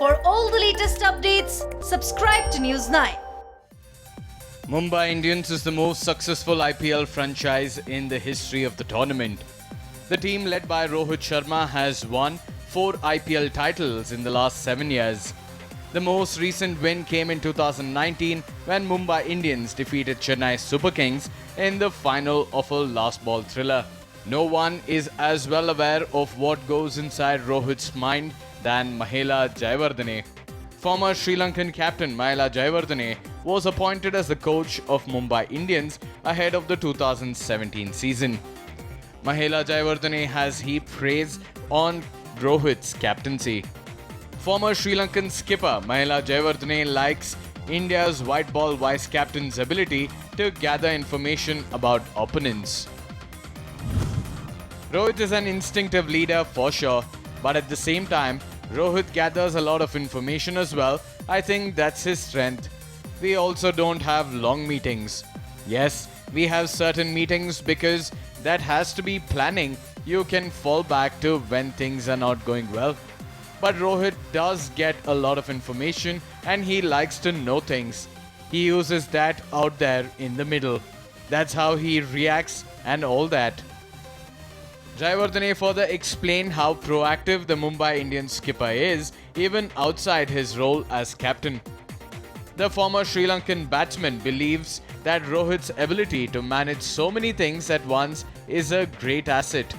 For all the latest updates, subscribe to News 9. Mumbai Indians is the most successful IPL franchise in the history of the tournament. The team led by Rohit Sharma has won 4 IPL titles in the last 7 years. The most recent win came in 2019 when Mumbai Indians defeated Chennai Super Kings in the final of a last ball thriller. No one is as well aware of what goes inside Rohit's mind than Mahela Jayawardene. Former Sri Lankan captain Mahela Jayawardene was appointed as the coach of Mumbai Indians ahead of the 2017 season. Mahela Jayawardene has heaped praise on Rohit's captaincy. Former Sri Lankan skipper Mahela Jayawardene likes India's white ball vice captain's ability to gather information about opponents. Rohit is an instinctive leader for sure, but at the same time, Rohit gathers a lot of information as well. I think that's his strength. We also don't have long meetings. Yes, we have certain meetings because that has to be planning. You can fall back to when things are not going well. But Rohit does get a lot of information and he likes to know things. He uses that out there in the middle. That's how he reacts and all that. Jayawardene further explained how proactive the Mumbai Indians skipper is, even outside his role as captain. The former Sri Lankan batsman believes that Rohit's ability to manage so many things at once is a great asset.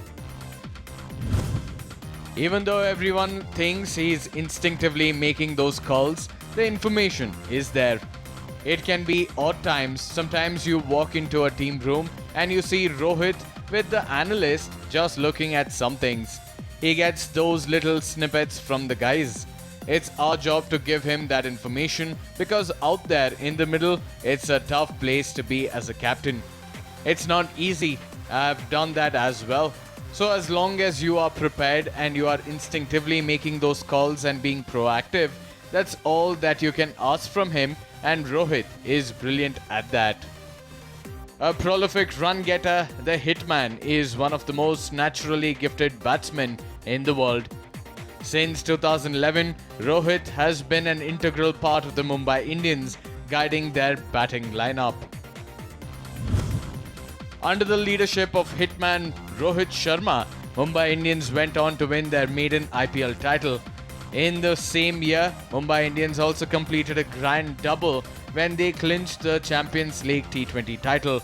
Even though everyone thinks he's instinctively making those calls, the information is there. It can be odd times. Sometimes you walk into a team room and you see Rohit with the analyst just looking at some things. He gets those little snippets from the guys. It's our job to give him that information because out there in the middle, it's a tough place to be as a captain. It's not easy. I've done that as well. So as long as you are prepared and you are instinctively making those calls and being proactive, that's all that you can ask from him, and Rohit is brilliant at that. A prolific run-getter, the hitman is one of the most naturally gifted batsmen in the world. Since 2011, Rohit has been an integral part of the Mumbai Indians, guiding their batting lineup. Under the leadership of hitman Rohit Sharma, Mumbai Indians went on to win their maiden IPL title. In the same year, Mumbai Indians also completed a grand double when they clinched the Champions League T20 title.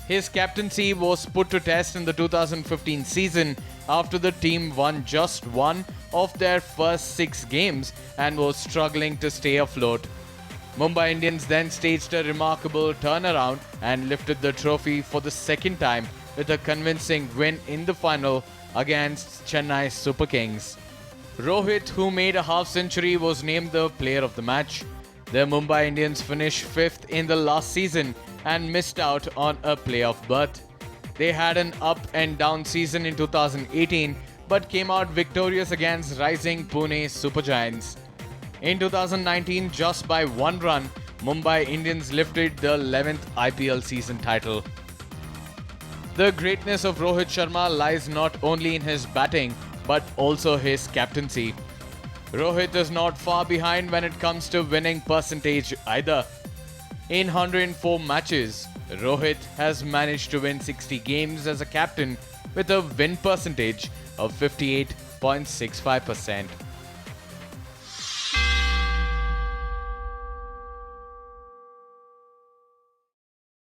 His captaincy was put to test in the 2015 season after the team won just one of their first 6 games and was struggling to stay afloat. Mumbai Indians then staged a remarkable turnaround and lifted the trophy for the second time with a convincing win in the final against Chennai Super Kings. Rohit, who made a half-century, was named the player of the match. The Mumbai Indians finished 5th in the last season and missed out on a playoff berth. They had an up and down season in 2018 but came out victorious against rising Pune Super Giants. In 2019, just by 1 run, Mumbai Indians lifted the 11th IPL season title. The greatness of Rohit Sharma lies not only in his batting but also his captaincy. Rohit is not far behind when it comes to winning percentage either. In 104 matches, Rohit has managed to win 60 games as a captain with a win percentage of 58.65%.